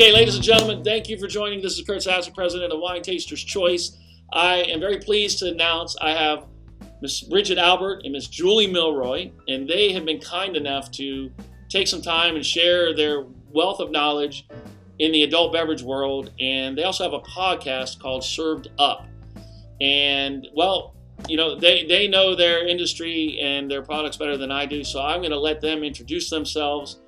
Okay, ladies and gentlemen, thank you for joining. This is Curt Sassak, president of Winetasters Choice. I am very pleased to announce I have Miss Bridget Albert and Miss Julie Milroy, and they have been kind enough to take some time and share their wealth of knowledge in the adult beverage world. And they also have a podcast called Served Up. And, well, you know, they know their industry and their products better than I do, so I'm going to let them introduce themselves.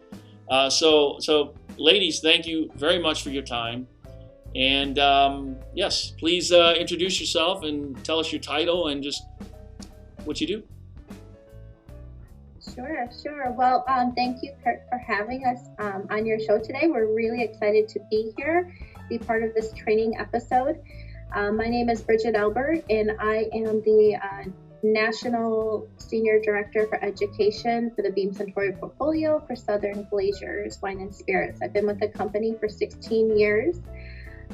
So ladies, thank you very much for your time. And yes, please introduce yourself and tell us your title and just what you do. Sure. Well, thank you, Curt, for having us on your show today. We're really excited to be here, be part of this training episode. My name is Bridget Albert, and I am the National Senior Director for Education for the Beam Suntory portfolio for Southern Glazers Wine and Spirits. I've been with the company for 16 years.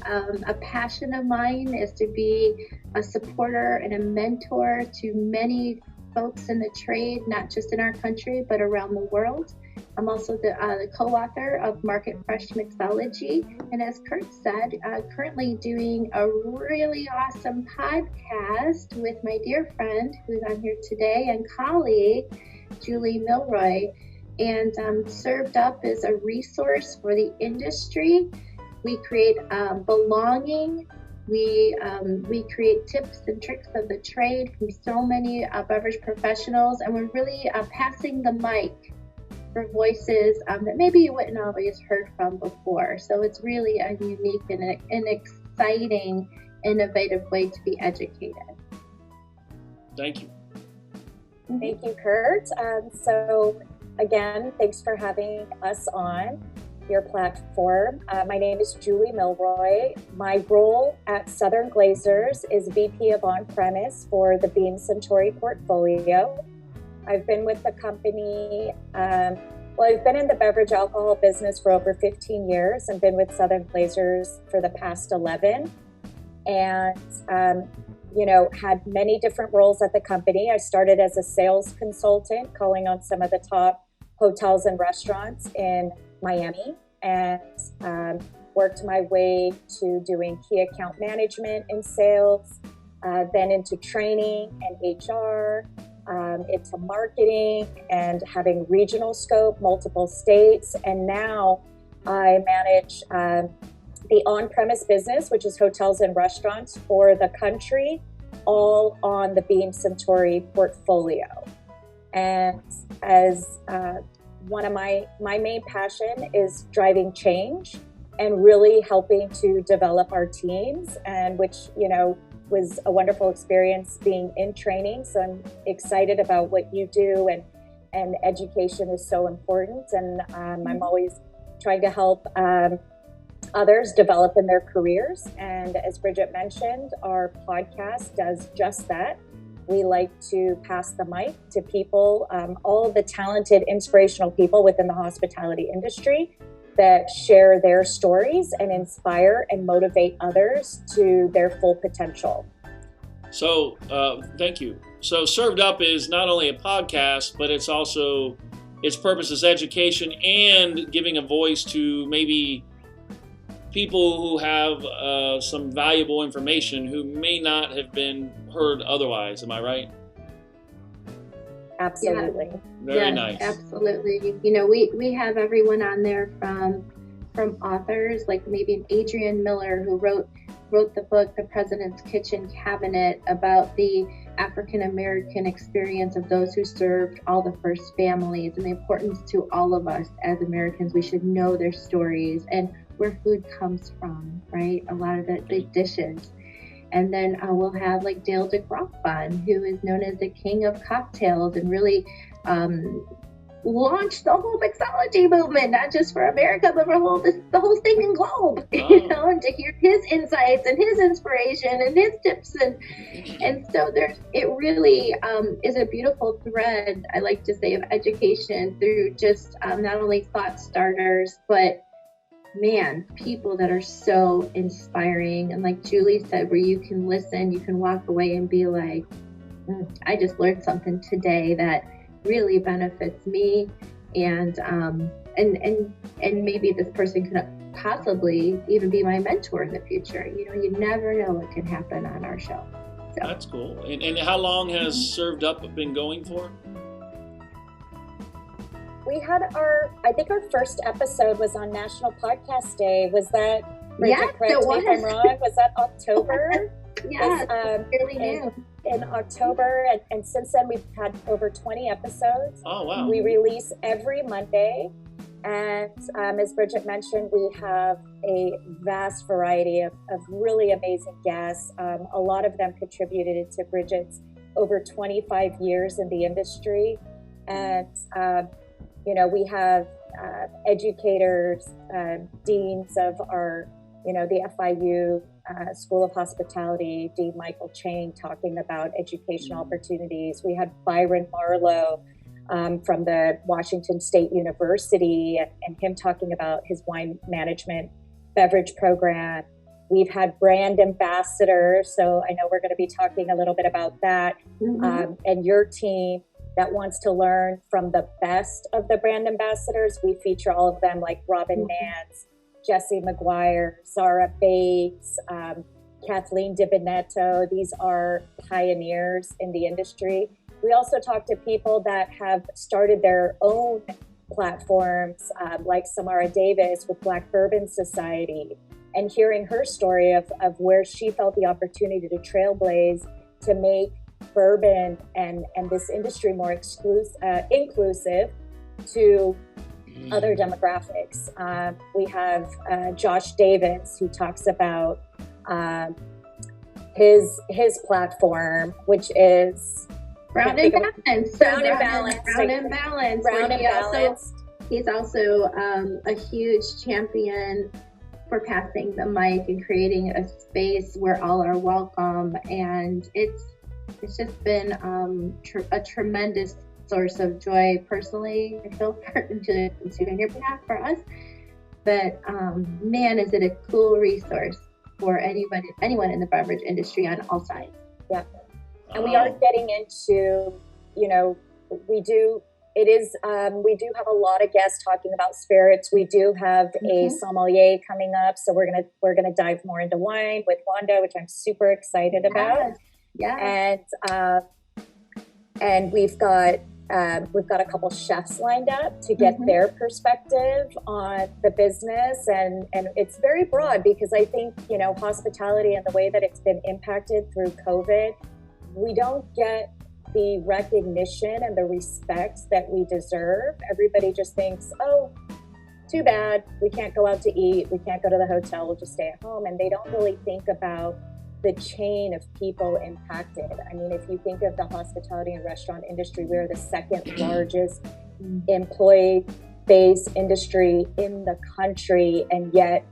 A passion of mine is to be a supporter and a mentor to many folks in the trade, not just in our country, but around the world. I'm also the co-author of Market Fresh Mixology, and as Curt said, currently doing a really awesome podcast with my dear friend who's on here today and colleague, Julie Milroy. And Served Up is a resource for the industry. We create belonging. We create tips and tricks of the trade from so many beverage professionals, and we're really passing the mic for voices that maybe you wouldn't always heard from before. So it's really a unique and an exciting, innovative way to be educated. Thank you. Thank you, Curt. So again, thanks for having us on your platform. My name is Julie Milroy. My role at Southern Glazers is VP of On-Premise for the Beam Suntory portfolio. I've been with the company, I've been in the beverage alcohol business for over 15 years and been with Southern Glazers for the past 11. And, had many different roles at the company. I started as a sales consultant, calling on some of the top hotels and restaurants in Miami, and worked my way to doing key account management and sales, then into training and HR, into marketing and having regional scope, multiple states. And now I manage the on-premise business, which is hotels and restaurants for the country, all on the Beam Suntory portfolio. And as one of my main passion is driving change and really helping to develop our teams, and which, was a wonderful experience being in training. So I'm excited about what you do, and education is so important. And I'm always trying to help others develop in their careers. And as Bridget mentioned, our podcast does just that. We like to pass the mic to people, all the talented, inspirational people within the hospitality industry that share their stories and inspire and motivate others to their full potential. So, thank you. So Served Up is not only a podcast, but it's also, its purpose is education and giving a voice to maybe people who have some valuable information who may not have been heard otherwise. Am I right? Absolutely. Yeah. Very nice. Absolutely. We have everyone on there from authors like maybe an Adrian Miller, who wrote the book The President's Kitchen Cabinet, about the African American experience of those who served all the first families, and the importance to all of us as Americans. We should know their stories and where food comes from, right? A lot of the dishes. And then we'll have like Dale DeGroff on, who is known as the king of cocktails, and really launched the whole mixology movement, not just for America, but for the whole stinking globe, and to hear his insights and his inspiration and his tips. And so it really is a beautiful thread, I like to say, of education through just not only thought starters, but people that are so inspiring. And like Julie said, where you can listen, you can walk away and be like, I just learned something today that really benefits me, and maybe this person could possibly even be my mentor in the future. You never know what can happen on our show. So. That's cool. And how long has Served Up been going for? We had I think our first episode was on National Podcast Day. Was that, Bridget, correct me if I'm wrong, was that October? Yeah, really new. In October, and since then we've had over 20 episodes. Oh, wow. We release every Monday, and as Bridget mentioned, we have a vast variety of really amazing guests. A lot of them contributed to Bridget's over 25 years in the industry, and we have educators, deans of our, the FIU School of Hospitality, Dean Michael Chang, talking about educational opportunities. We had Byron Marlowe from the Washington State University, and him talking about his wine management beverage program. We've had brand ambassadors, so I know we're going to be talking a little bit about that, and your team that wants to learn from the best of the brand ambassadors. We feature all of them, like Robin Nance, Jesse McGuire, Zara Bates, Kathleen DiBenetto. These are pioneers in the industry. We also talk to people that have started their own platforms, like Samara Davis with Black Bourbon Society, and hearing her story of where she felt the opportunity to trailblaze to make bourbon and this industry more inclusive to other demographics. We have Josh Davis, who talks about his platform, which is Brown and Balanced. Brown and Balanced. Brown and Balanced. Brown and Balanced. He's also a huge champion for passing the mic and creating a space where all are welcome, and it's just been a tremendous source of joy personally, I feel, on your behalf for us. But man, is it a cool resource for anyone in the beverage industry on all sides. Yeah. And we are getting into, we do have a lot of guests talking about spirits. We do have a sommelier coming up, so we're gonna dive more into wine with Wanda, which I'm super excited about. Yeah. And we've got a couple chefs lined up to get their perspective on the business, and it's very broad because I think, hospitality and the way that it's been impacted through COVID, we don't get the recognition and the respect that we deserve. Everybody just thinks, oh, too bad, we can't go out to eat, we can't go to the hotel, we'll just stay at home. And they don't really think about the chain of people impacted. I mean, if you think of the hospitality and restaurant industry, we're the second largest employee-based industry in the country, and yet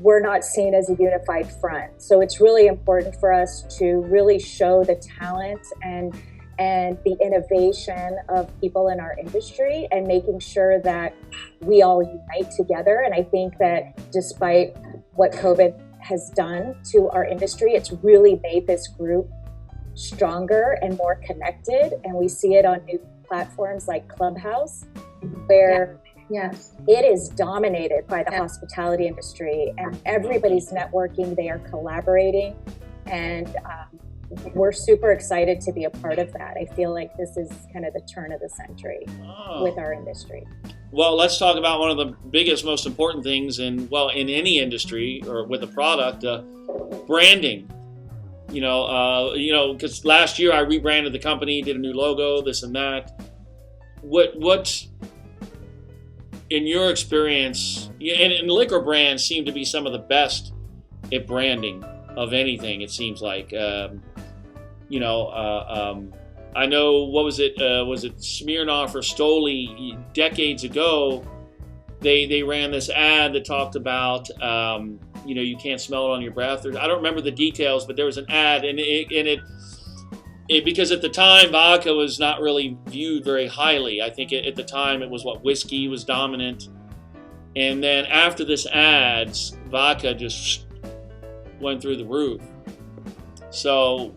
we're not seen as a unified front. So it's really important for us to really show the talent and the innovation of people in our industry, and making sure that we all unite together. And I think that despite what COVID has done to our industry, it's really made this group stronger and more connected. And we see it on new platforms like Clubhouse, where it is dominated by the hospitality industry, and everybody's networking, they are collaborating, and we're super excited to be a part of that. I feel like this is kind of the turn of the century with our industry. Well, let's talk about one of the biggest, most important things in any industry or with a product, branding. Because last year I rebranded the company, did a new logo, this and that. What in your experience, and liquor brands seem to be some of the best at branding of anything, it seems like. I know, what was it Smirnoff or Stoli decades ago, they ran this ad that talked about, you can't smell it on your breath. I don't remember the details, but there was an ad, and it because at the time vodka was not really viewed very highly. I think at the time it was whiskey was dominant, and then after this ads, vodka just went through the roof. So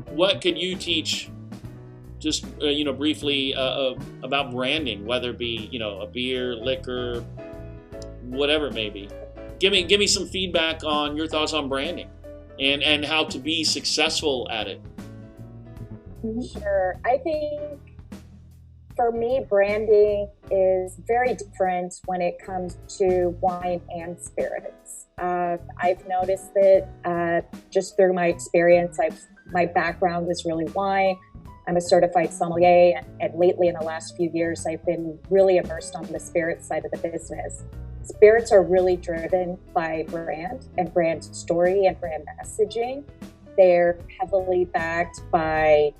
what could you teach just briefly about branding, whether it be a beer, liquor, whatever it may be. Give me some feedback on your thoughts on branding and how to be successful at it. Sure. I think for me, branding is very different when it comes to wine and spirits. I've noticed that just through my experience. My background is really wine. I'm a certified sommelier, and lately in the last few years, I've been really immersed on the spirit side of the business. Spirits are really driven by brand and brand story and brand messaging. They're heavily backed by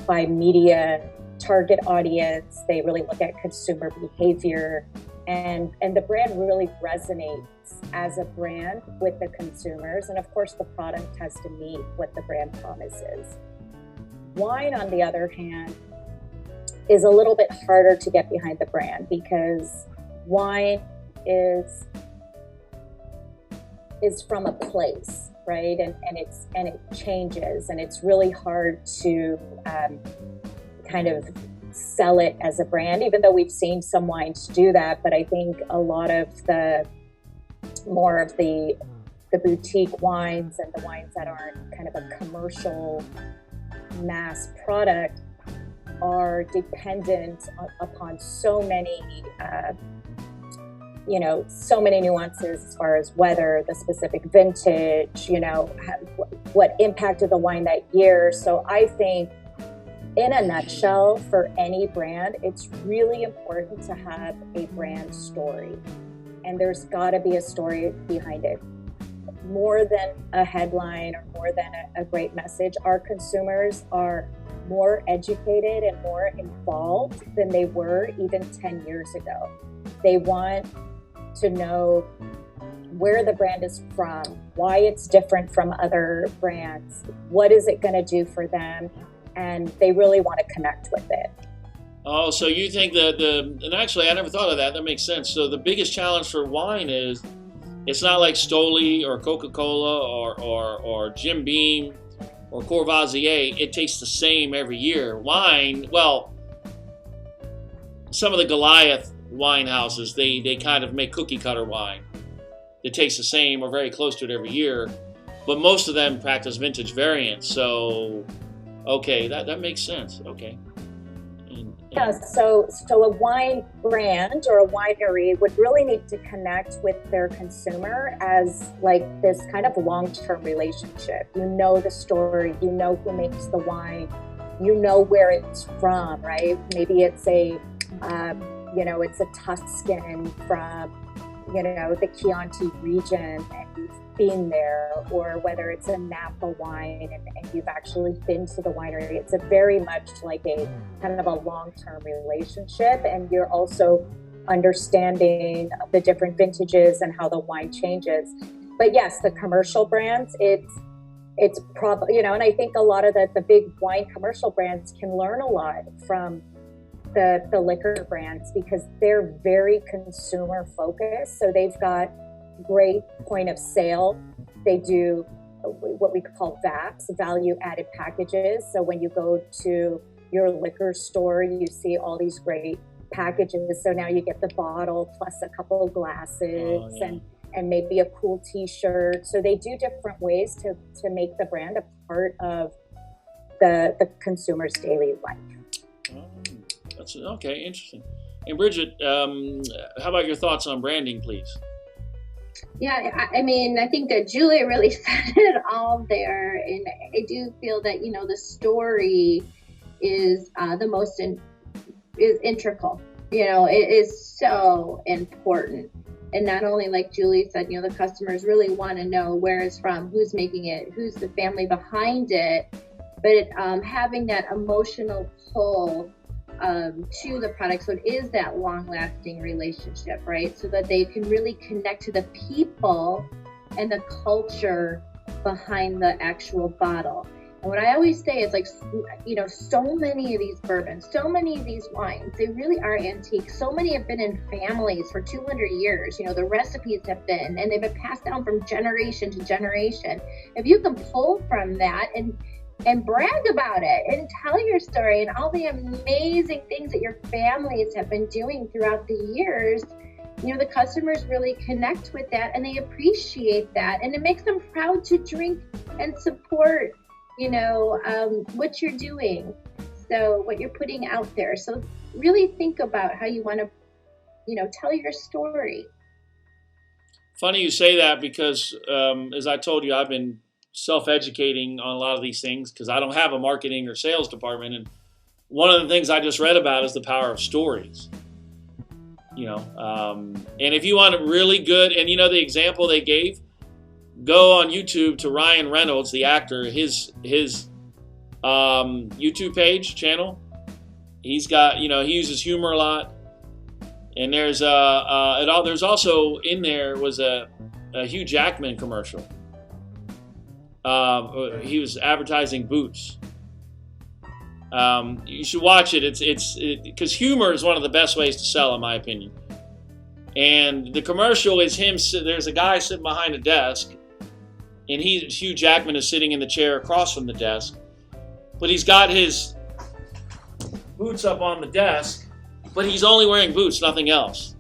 media, target audience. They really look at consumer behavior, and the brand really resonates as a brand with the consumers. And of course, the product has to meet what the brand promises. Wine, on the other hand, is a little bit harder to get behind the brand because wine is from a place, right? And it changes, and it's really hard to kind of sell it as a brand, even though we've seen some wines do that. But I think a lot of the boutique wines and the wines that aren't kind of a commercial mass product are dependent upon so many nuances as far as weather, the specific vintage, what impacted the wine that year. So I think in a nutshell, for any brand, it's really important to have a brand story, and there's got to be a story behind it. More than a headline or more than a great message, our consumers are more educated and more involved than they were even 10 years ago. They want to know where the brand is from, why it's different from other brands, what is it going to do for them, and they really want to connect with it. Oh, so you think that and actually I never thought of that. That makes sense. So the biggest challenge for wine is it's not like Stoli or Coca-Cola or Jim Beam or Courvoisier. It tastes the same every year. Wine, well, some of the Goliath wine houses, they kind of make cookie cutter wine. It tastes the same or very close to it every year, but most of them practice vintage variants. So, okay, that makes sense. Okay. Yeah, so a wine brand or a winery would really need to connect with their consumer as like this kind of long-term relationship. You know the story, you know who makes the wine, you know where it's from, right? Maybe it's it's a Tuscan from, the Chianti region, and you've been there, or whether it's a Napa wine and you've actually been to the winery. It's a very much like a kind of a long-term relationship, and you're also understanding the different vintages and how the wine changes. But yes, the commercial brands, it's probably, and I think a lot of the big wine commercial brands can learn a lot from the liquor brands because they're very consumer focused. So they've got great point of sale. They do what we call VAPs, value added packages. So when you go to your liquor store, you see all these great packages. So now you get the bottle plus a couple of glasses and maybe a cool t-shirt. So they do different ways to make the brand a part of the consumer's daily life. That's okay, interesting. And Bridget, how about your thoughts on branding, please? Yeah, I mean, I think that Julie really said it all there, and I do feel that the story is is integral. It is so important, and not only like Julie said, the customers really want to know where it's from, who's making it, who's the family behind it, but having that emotional pull to the product, so it is that long-lasting relationship, right? So that they can really connect to the people and the culture behind the actual bottle. And what I always say is like, so many of these bourbons, so many of these wines, they really are antique. So many have been in families for 200 years. The recipes have been, and they've been passed down from generation to generation. If you can pull from that and brag about it and tell your story and all the amazing things that your families have been doing throughout the years, the customers really connect with that and they appreciate that, and it makes them proud to drink and support, what you're doing. So what you're putting out there. So really think about how you want to, tell your story. Funny you say that because, as I told you, I've been self-educating on a lot of these things because I don't have a marketing or sales department. And one of the things I just read about is the power of stories. And if you want a really good, and the example they gave, go on YouTube to Ryan Reynolds, the actor, his YouTube channel. He's got, he uses humor a lot. And there's there's also in there was a Hugh Jackman commercial. He was advertising boots. You should watch it. It's because humor is one of the best ways to sell, in my opinion. And the commercial is him. There's a guy sitting behind a desk, and Hugh Jackman is sitting in the chair across from the desk, but he's got his boots up on the desk, but he's only wearing boots, nothing else.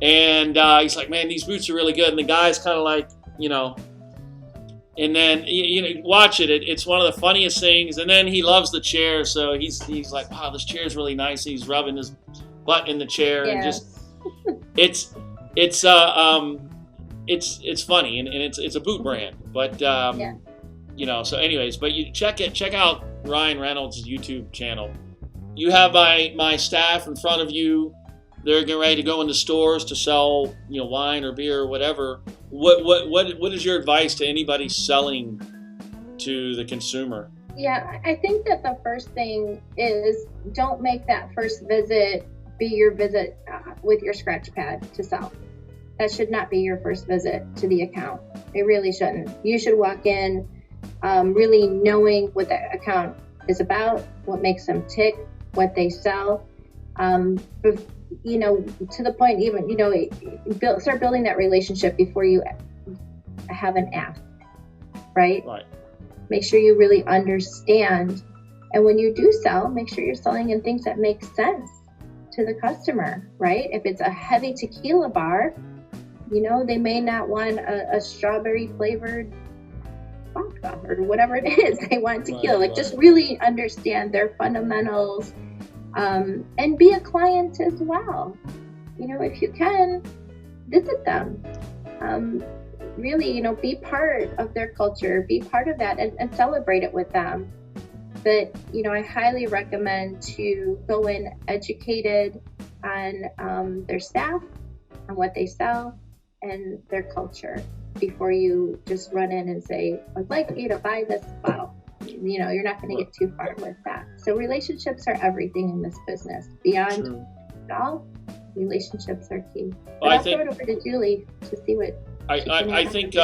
And he's like, man, these boots are really good. And the guy's kind of like, and then watch it. It's one of the funniest things. And then he loves the chair, so he's like, wow, this chair is really nice. He's rubbing his butt in the chair, and just it's funny, and it's a boot brand. But so anyways, but you check out Ryan Reynolds' YouTube channel. You have my staff in front of you. They're getting ready to go into stores to sell, wine or beer or whatever. What is your advice to anybody selling to the consumer? Yeah, I think that the first thing is don't make that first visit be your visit with your scratch pad to sell. That should not be your first visit to the account. It really shouldn't. You should walk in really knowing what the account is about, what makes them tick, what they sell. To the point even, start building that relationship before you have an ask, right? Right. Make sure you really understand. And when you do sell, make sure you're selling in things that make sense to the customer, right? If it's a heavy tequila bar, they may not want a strawberry flavored vodka or whatever it is. They want tequila. Just really understand their fundamentals. And be a client as well. If you can, visit them. Really, be part of their culture, be part of that and celebrate it with them. But, I highly recommend to go in educated on their staff, on what they sell, and their culture before you just run in and say, I'd like you to buy this bottle. You're not going to get too far with that. So relationships are everything in this business. Beyond it all, relationships are key. But I'll throw it over to Julie to see what I think.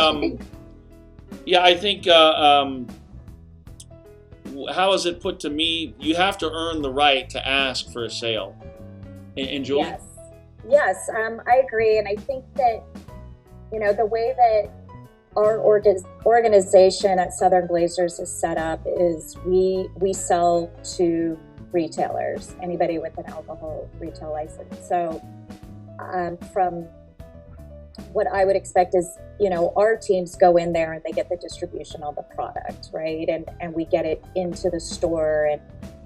How is it put to me? You have to earn the right to ask for a sale. And Julie? Yes, I agree. And I think that, the way that our organization at Southern Glazers is set up is we sell to retailers, anybody with an alcohol retail license. So from what I would expect is, our teams go in there and they get the distribution of the product, right? And we get it into the store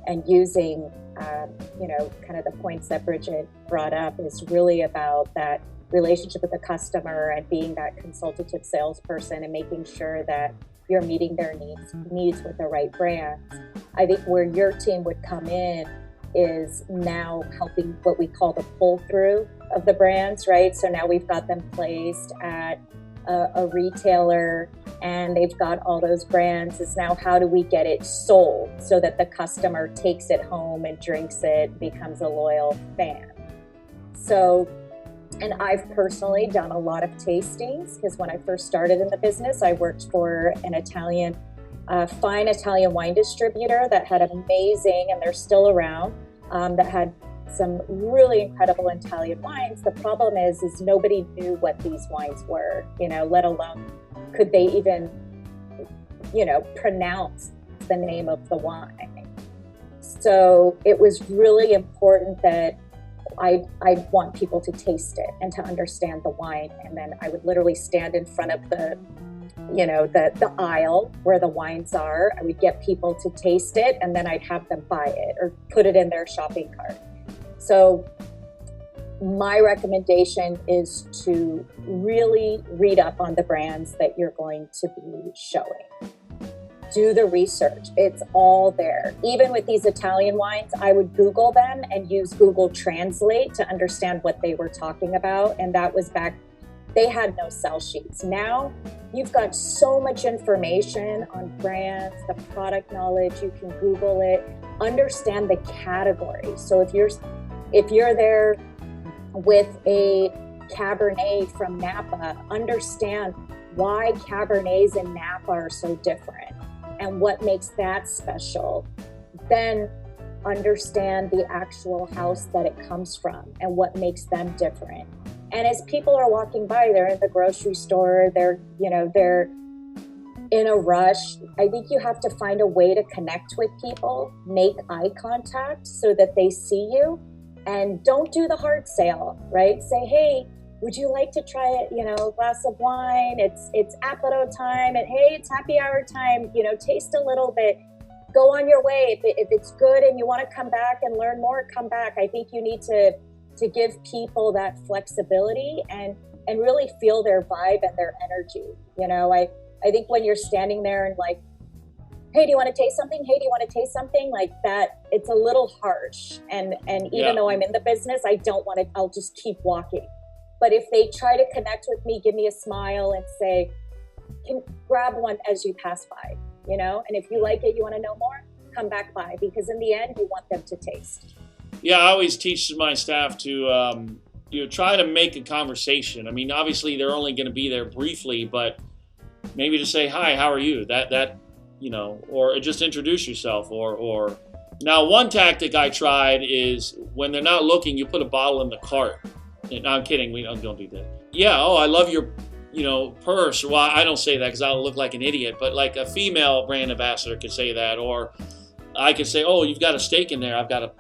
and using, kind of the points that Bridget brought up is really about that relationship with the customer and being that consultative salesperson and making sure that you're meeting their needs with the right brands. I think where your team would come in is now helping what we call the pull through of the brands, right? So now we've got them placed at a retailer and they've got all those brands. It's now how do we get it sold so that the customer takes it home and drinks it, becomes a loyal fan. So, and I've personally done a lot of tastings because when I first started in the business, I worked for an fine Italian wine distributor that had amazing, and they're still around, that had some really incredible Italian wines. The problem is nobody knew what these wines were, let alone could they even, pronounce the name of the wine. So it was really important that I'd want people to taste it and to understand the wine. And then I would literally stand in front of the aisle where the wines are. I would get people to taste it, and then I'd have them buy it or put it in their shopping cart. So my recommendation is to really read up on the brands that you're going to be showing. Do the research. It's all there. Even with these Italian wines, I would Google them and use Google Translate to understand what they were talking about. And that was back, they had no sell sheets. Now you've got so much information on brands, the product knowledge, you can Google it, understand the category. So if you're there with a Cabernet from Napa, understand why Cabernets in Napa are so different and what makes that special. Then understand the actual house that it comes from and what makes them different. And as people are walking by, they're in the grocery store, they're in a rush. I think you have to find a way to connect with people, make eye contact so that they see you, and don't do the hard sale, right? Say, hey, would you like to try it? A glass of wine. It's apero time, and hey, it's happy hour time. Taste a little bit. Go on your way. If it's good and you want to come back and learn more, come back. I think you need to give people that flexibility and really feel their vibe and their energy. I think when you're standing there and like, hey, do you want to taste something? Hey, do you want to taste something? Like that, it's a little harsh. And even though I'm in the business, I don't want to, I'll just keep walking. But if they try to connect with me, give me a smile and say, can grab one as you pass by, and if you like it, you want to know more, come back by, because in the end, you want them to taste. Yeah, I always teach my staff to try to make a conversation. I mean, obviously they're only going to be there briefly, but maybe to say, hi, how are you? Or just introduce yourself. Or now one tactic I tried is when they're not looking, you put a bottle in the cart. No, I'm kidding. We don't do that. Yeah. Oh, I love your, purse. Well, I don't say that because I'll look like an idiot. But like a female brand ambassador could say that, or I could say, oh, you've got a steak in there. I've got a,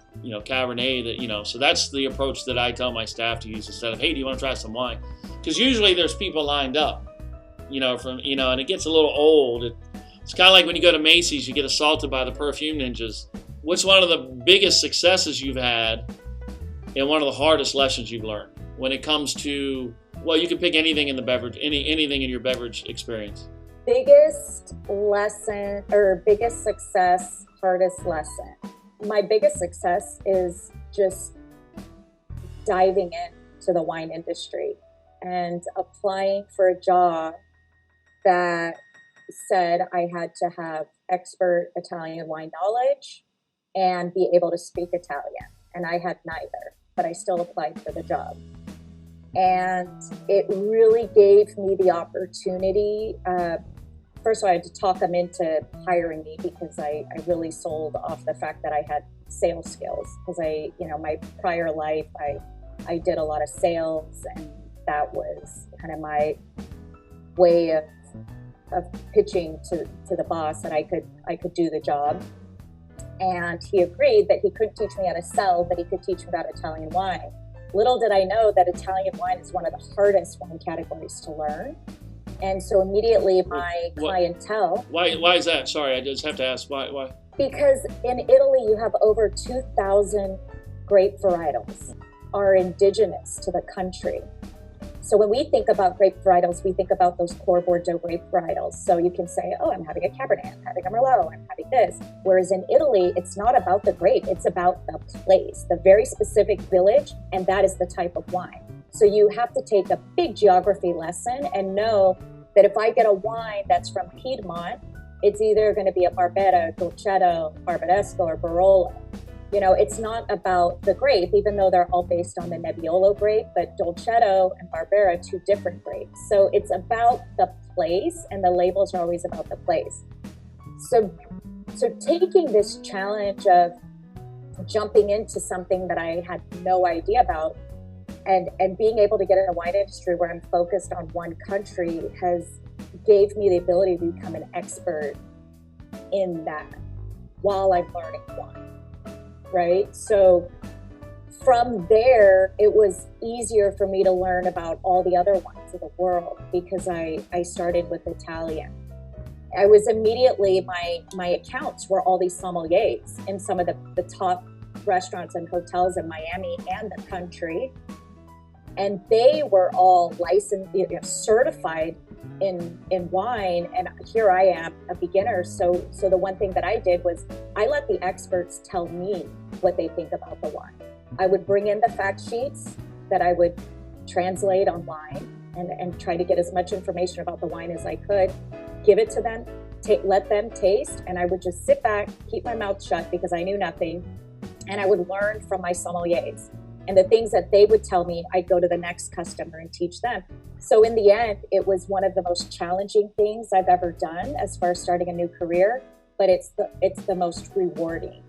Cabernet that, So that's the approach that I tell my staff to use instead of, hey, do you want to try some wine? Because usually there's people lined up, and it gets a little old. It's kind of like when you go to Macy's, you get assaulted by the perfume ninjas. What's one of the biggest successes you've had and one of the hardest lessons you've learned when it comes to, well, you can pick anything in the beverage, anything in your beverage experience? Biggest lesson or biggest success, hardest lesson. My biggest success is just diving into the wine industry and applying for a job that said I had to have expert Italian wine knowledge and be able to speak Italian. And I had neither, but I still applied for the job. And it really gave me the opportunity. First of all, I had to talk them into hiring me because I really sold off the fact that I had sales skills. Because my prior life, I did a lot of sales, and that was kind of my way of pitching to the boss that I could do the job. And he agreed that he couldn't teach me how to sell, but he could teach me about Italian wine. Little did I know that Italian wine is one of the hardest wine categories to learn. And so immediately my clientele... Why is that? Sorry, I just have to ask why. Because in Italy, you have over 2,000 grape varietals are indigenous to the country. So when we think about grape varietals, we think about those core Bordeaux grape varietals. So you can say, oh, I'm having a Cabernet, I'm having a Merlot, I'm having this. Whereas in Italy, it's not about the grape, it's about the place, the very specific village, and that is the type of wine. So you have to take a big geography lesson and know that if I get a wine that's from Piedmont, it's either going to be a Barbera, Dolcetto, Barbadesco, or Barolo. It's not about the grape, even though they're all based on the Nebbiolo grape, but Dolcetto and Barbera are two different grapes. So it's about the place, and the labels are always about the place. So taking this challenge of jumping into something that I had no idea about and being able to get in a wine industry where I'm focused on one country gave me the ability to become an expert in that while I'm learning wine. Right? So from there, it was easier for me to learn about all the other wines of the world because I started with Italian. I was immediately, my accounts were all these sommeliers in some of the top restaurants and hotels in Miami and the country. And they were all licensed, certified in wine. And here I am, a beginner. So the one thing that I did was I let the experts tell me what they think about the wine. I would bring in the fact sheets that I would translate online and try to get as much information about the wine as I could, give it to them, let them taste, and I would just sit back, keep my mouth shut because I knew nothing, and I would learn from my sommeliers. And the things that they would tell me, I'd go to the next customer and teach them. So in the end, it was one of the most challenging things I've ever done as far as starting a new career, but it's the most rewarding.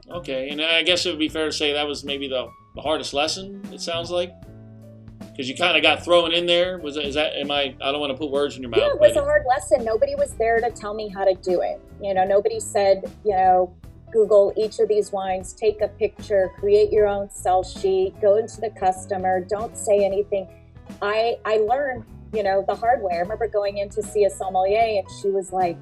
Okay, and I guess it would be fair to say that was maybe the hardest lesson, it sounds like? Because you kind of got thrown in there. I don't want to put words in your mouth. Yeah, it was a hard lesson. Nobody was there to tell me how to do it. Nobody said, Google each of these wines, take a picture, create your own sell sheet, go into the customer, don't say anything. I learned, the hard way. I remember going in to see a sommelier and she was like,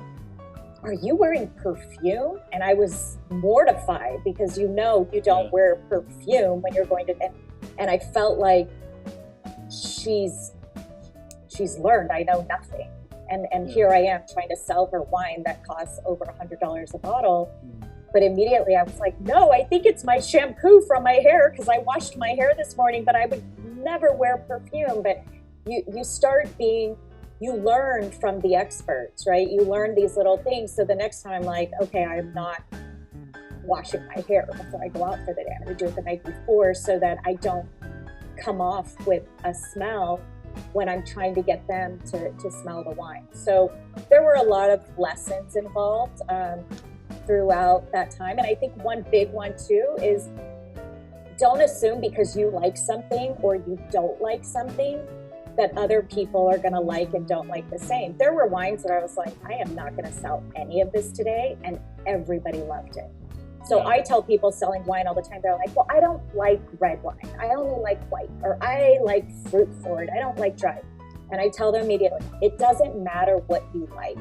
"Are you wearing perfume?" And I was mortified because you don't wear perfume when you're going to, and I felt like she's learned I know nothing. And here I am trying to sell her wine that costs over $100 a bottle. But immediately I was like, no, I think it's my shampoo from my hair because I washed my hair this morning, but I would never wear perfume. But you learn from the experts, right? You learn these little things. So the next time I'm like, okay, I'm not washing my hair before I go out for the day. I'm going to do it the night before so that I don't come off with a smell when I'm trying to get them to smell the wine. So there were a lot of lessons involved throughout that time. And I think one big one too is don't assume because you like something or you don't like something that other people are going to like and don't like the same. There were wines that I was like, I am not going to sell any of this today, and everybody loved it. So I tell people selling wine all the time, they're like, well, I don't like red wine. I only like white, or I like fruit forward. I don't like dry. And I tell them immediately, it doesn't matter what you like.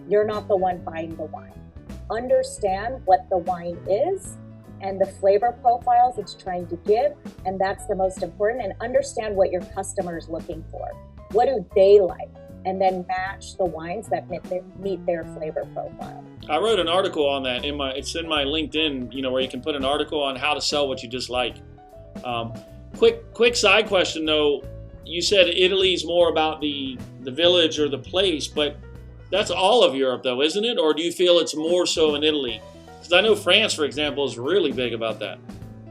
You're not the one buying the wine. Understand what the wine is and the flavor profiles it's trying to give. And that's the most important. And understand what your customer is looking for. What do they like? And then match the wines that meet their flavor profile. I wrote an article on that it's in my LinkedIn, where you can put an article on how to sell what you just like. Quick side question though, you said Italy's more about the village or the place, but that's all of Europe though, isn't it? Or do you feel it's more so in Italy? Because I know France, for example, is really big about that.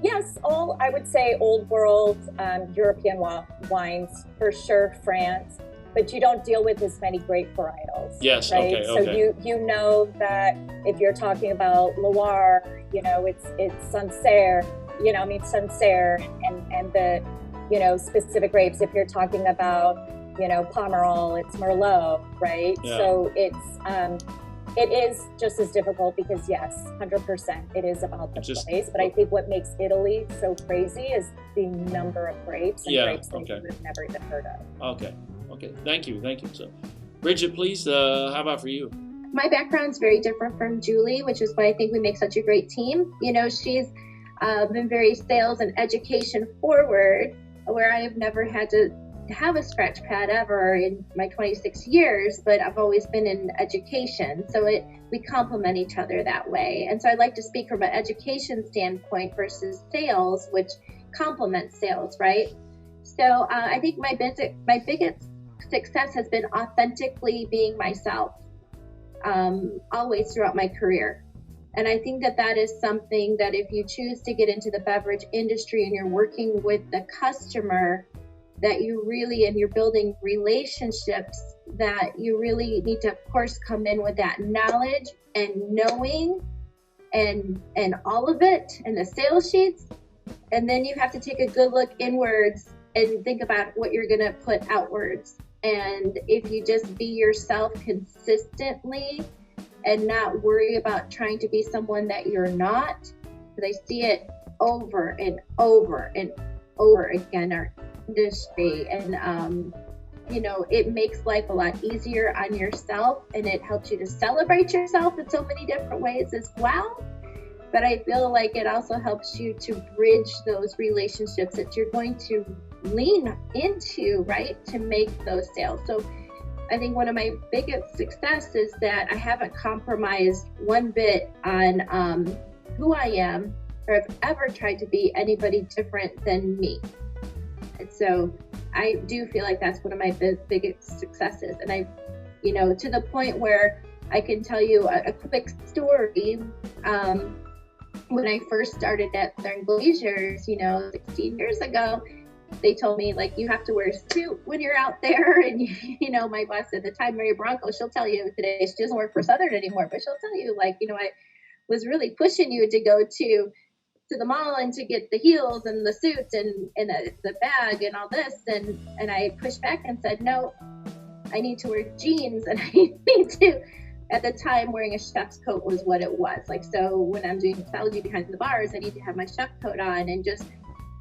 Yes, I would say old world European wines, for sure, France. But you don't deal with as many grape varietals. Yes, right? okay. So you know that if you're talking about Loire, it's Sancerre, Sancerre and the, specific grapes. If you're talking about, Pomerol, it's Merlot, right? Yeah. So it is just as difficult because yes, 100% it is about the place. But I think what makes Italy so crazy is the number of grapes and grapes that you've never even heard of. Okay, thank you. So, Bridget, please, how about for you? My background's very different from Julie, which is why I think we make such a great team. She's been very sales and education forward, where I have never had to have a scratch pad ever in my 26 years, but I've always been in education. So we complement each other that way. And so I'd like to speak from an education standpoint versus sales, which complements sales, right? So I think my biggest success has been authentically being myself, always throughout my career. And I think that is something that if you choose to get into the beverage industry and you're working with the customer, that you really, and you're building relationships, that you really need to, of course, come in with that knowledge and knowing and all of it and the sales sheets. And then you have to take a good look inwards and think about what you're going to put outwards. And if you just be yourself consistently and not worry about trying to be someone that you're not, because I see it over and over and over again our industry. And, you know, it makes life a lot easier on yourself, and it helps you to celebrate yourself in so many different ways as well. But I feel like it also helps you to bridge those relationships that you're going to lean into, right, to make those sales. So I think one of my biggest success is that I haven't compromised one bit on who I am, or have ever tried to be anybody different than me. And so I do feel like that's one of my biggest successes. And I, you know, to the point where I can tell you a quick story. When I first started at Southern Glaciers, you know, 16 years ago, they told me, like, you have to wear a suit when you're out there. And, you know, my boss at the time, Mary Bronco, she'll tell you today, she doesn't work for Southern anymore, but she'll tell you, like, you know, I was really pushing you to go to the mall and to get the heels and the suits and the bag and all this. And I pushed back and said, no, I need to wear jeans, and I need to, at the time, wearing a chef's coat was what it was. Like, so when I'm doing mixology behind the bars, I need to have my chef coat on and just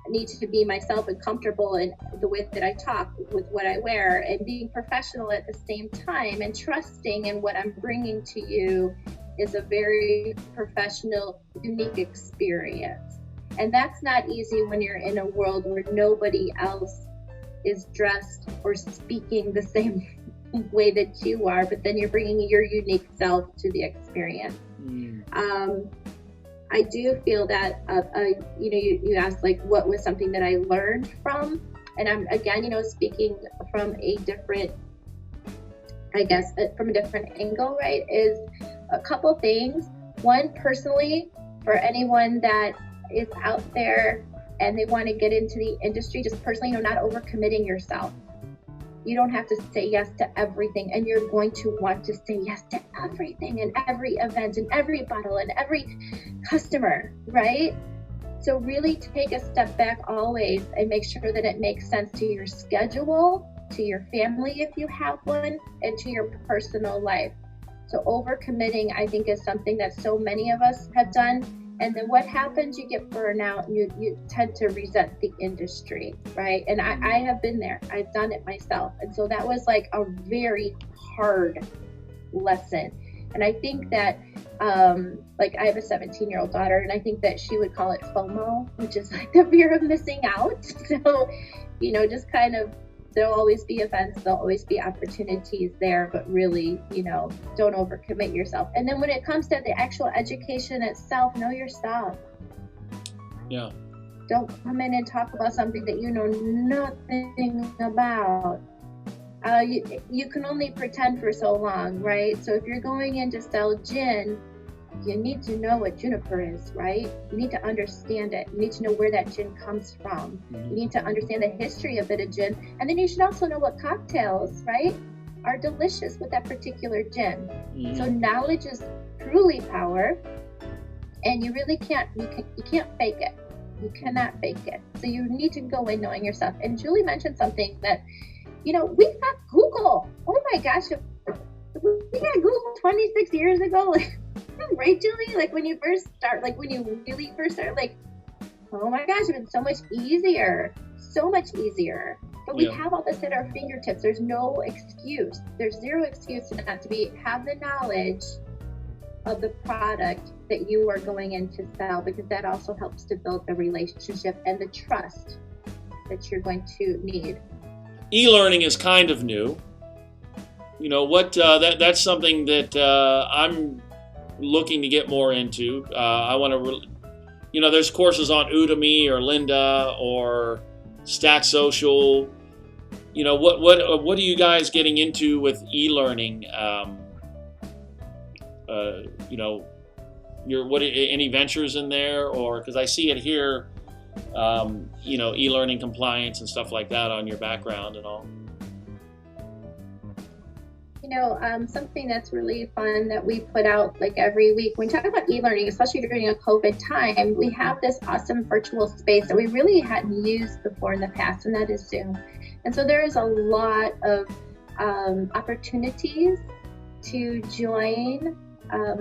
need to be myself and comfortable in the way that I talk with what I wear, and being professional at the same time, and trusting in what I'm bringing to you is a very professional, unique experience. And that's not easy when you're in a world where nobody else is dressed or speaking the same way that you are, but then you're bringing your unique self to the experience. I do feel that, you know, you asked, like, what was something that I learned from, and I'm, again, you know, speaking from a different, I guess, from a different angle, right, is a couple things. One, personally, for anyone that is out there and they want to get into the industry, just personally, you know, not overcommitting yourself. You don't have to say yes to everything, and you're going to want to say yes to everything and every event and every bottle and every customer, right? So really take a step back always and make sure that it makes sense to your schedule, to your family if you have one, and to your personal life. So overcommitting, I think, is something that so many of us have done. And then what happens? You get burnout, and you tend to resent the industry, right? And I have been there. I've done it myself. And so that was like a very hard lesson. And I think that, like, I have a 17-year-old daughter, and I think that she would call it FOMO, which is like the fear of missing out. So, you know, just kind of, there'll always be events, there'll always be opportunities there, but really, you know, don't overcommit yourself. And then when it comes to the actual education itself, know yourself. Yeah. Don't come in and talk about something that you know nothing about. You can only pretend for so long, right? So if you're going in to sell gin, you need to know what juniper is, right? You need to understand it. You need to know where that gin comes from. You need to understand the history of a gin. And then you should also know what cocktails, right, are delicious with that particular gin. So knowledge is truly power, and you really can't fake it. You cannot fake it. So you need to go in knowing yourself. And Julie mentioned something that, you know, we've got Google. Oh my gosh, we got Google 26 years ago. Right, Julie? Like, when you first start, like, when you really first start, like, oh my gosh, it's been so much easier. But we have all this at our fingertips. There's no excuse. There's zero excuse to not to have the knowledge of the product that you are going in to sell, because that also helps to build the relationship and the trust that you're going to need. E-learning is kind of new. You know what? That's something that I'm looking to get more into. I want to, you know, there's courses on Udemy or Lynda or Stack Social. You know, what are you guys getting into with e-learning? You know, any ventures in there, or because I see it here, you know, e-learning compliance and stuff like that on your background and all. You know, something that's really fun that we put out like every week, when we talk about e-learning, especially during a COVID time, we have this awesome virtual space that we really hadn't used before in the past, and that is Zoom. And so there is a lot of opportunities to join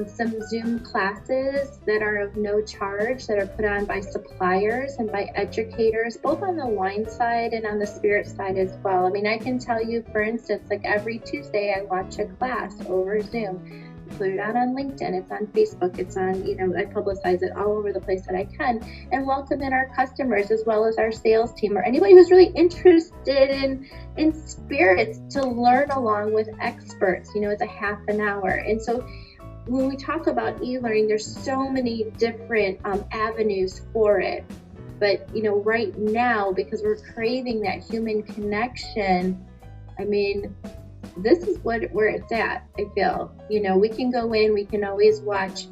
some Zoom classes that are of no charge, that are put on by suppliers and by educators, both on the wine side and on the spirit side as well. I mean, I can tell you, for instance, like every Tuesday I watch a class over Zoom. Put it out on LinkedIn, it's on Facebook, it's on, I publicize it all over the place that I can, and welcome in our customers as well as our sales team or anybody who's really interested in spirits to learn along with experts. It's a half an hour. And so when we talk about e-learning, there's so many different avenues for it. But, right now, because we're craving that human connection, I mean, this is where it's at, I feel. We can go in, we can always watch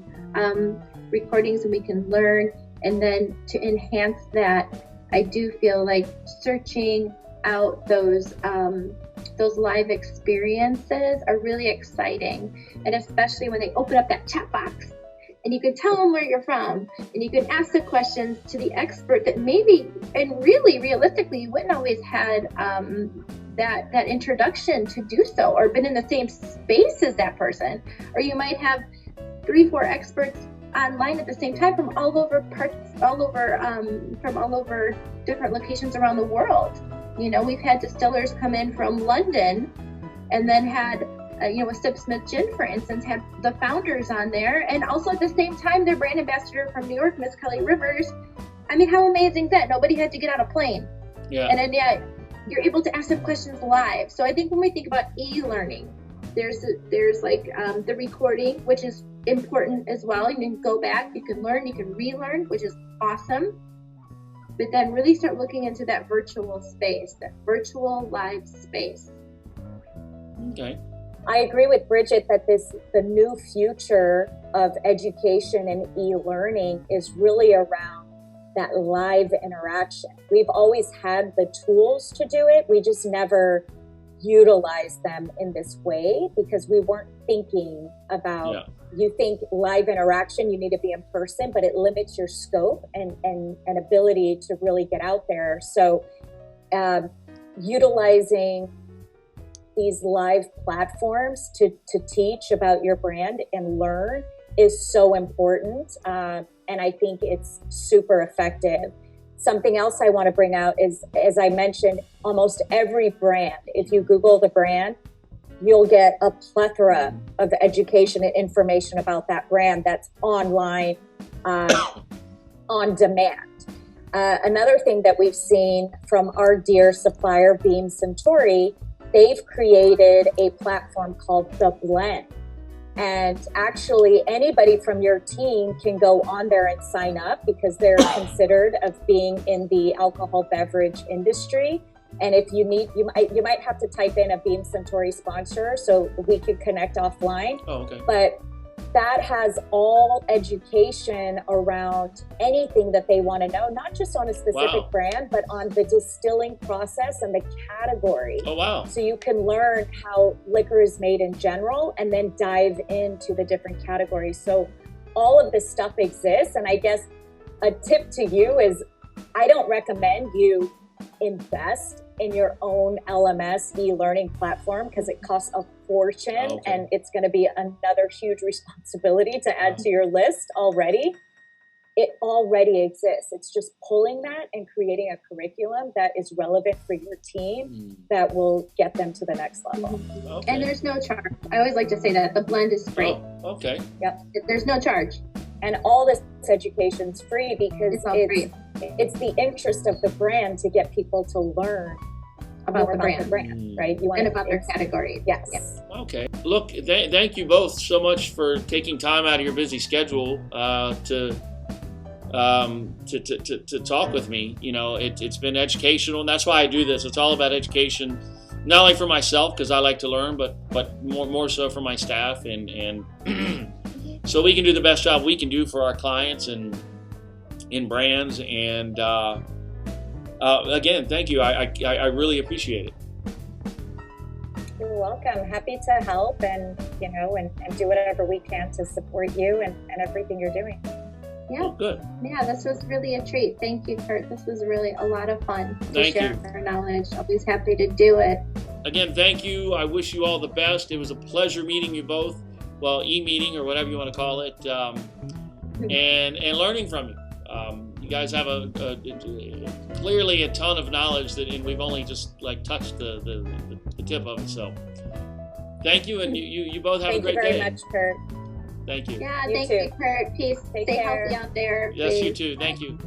recordings and we can learn. And then to enhance that, I do feel like searching out those live experiences are really exciting. And especially when they open up that chat box and you can tell them where you're from and you can ask the questions to the expert that maybe, and really realistically, you wouldn't always had that introduction to do so, or been in the same space as that person. Or you might have 3-4 experts online at the same time from all over different locations around the world. We've had distillers come in from London and then had with Sip Smith Gin, for instance, had the founders on there, and also at the same time their brand ambassador from New York, Miss Kelly Rivers. I mean, how amazing is that? Nobody had to get on a plane. Yeah. And then you're able to ask them questions live. So I think when we think about e-learning, there's like the recording, which is important as well. You can go back, you can learn, you can relearn, which is awesome. But then really start looking into that virtual space, that virtual live space. Okay. I agree with Bridget that the new future of education and e-learning is really around that live interaction. We've always had the tools to do it. We just never utilized them in this way because we weren't thinking about, you think live interaction, you need to be in person, but it limits your scope and ability to really get out there. So utilizing these live platforms to teach about your brand and learn is so important. And I think it's super effective. Something else I want to bring out is, as I mentioned, almost every brand, if you Google the brand, you'll get a plethora of education and information about that brand that's online, on demand. Another thing that we've seen from our dear supplier, Beam Suntory, they've created a platform called The Blend. And actually, anybody from your team can go on there and sign up because they're considered of being in the alcohol beverage industry. And if you need, you might have to type in a Beam Suntory sponsor so we could connect offline. Oh, okay. But that has all education around anything that they want to know, not just on a specific brand, but on the distilling process and the category. Oh, wow. So you can learn how liquor is made in general and then dive into the different categories. So all of this stuff exists. And I guess a tip to you is I don't recommend you invest in your own LMS e-learning platform because it costs a fortune and it's going to be another huge responsibility to add to your list already. It already exists. It's just pulling that and creating a curriculum that is relevant for your team that will get them to the next level. Okay. And there's no charge. I always like to say that the blend is free. Oh, okay. Yep. There's no charge. And all this education's free because it's the interest of the brand to get people to learn about the brand, right? You want and about their category. Yes. Yes. Okay. Look, thank you both so much for taking time out of your busy schedule to talk with me. You know, it's been educational, and that's why I do this. It's all about education, not only for myself because I like to learn, but more so for my staff and so we can do the best job we can do for our clients and in brands. And again, thank you. I really appreciate it. You're welcome. Happy to help and do whatever we can to support you and everything you're doing. Yeah. Oh, good. Yeah, this was really a treat. Thank you, Curt. This was really a lot of fun to share our knowledge. Always happy to do it. Again, thank you. I wish you all the best. It was a pleasure meeting you both. well, e-meeting or whatever you want to call it, and learning from you. You guys have clearly a ton of knowledge and we've only just like touched the tip of it. So thank you, and you both have a great day. Thank you very much, Curt. Thank you. Yeah, thank you, Curt. Peace. Stay healthy out there. Yes, please. you too. Thank you.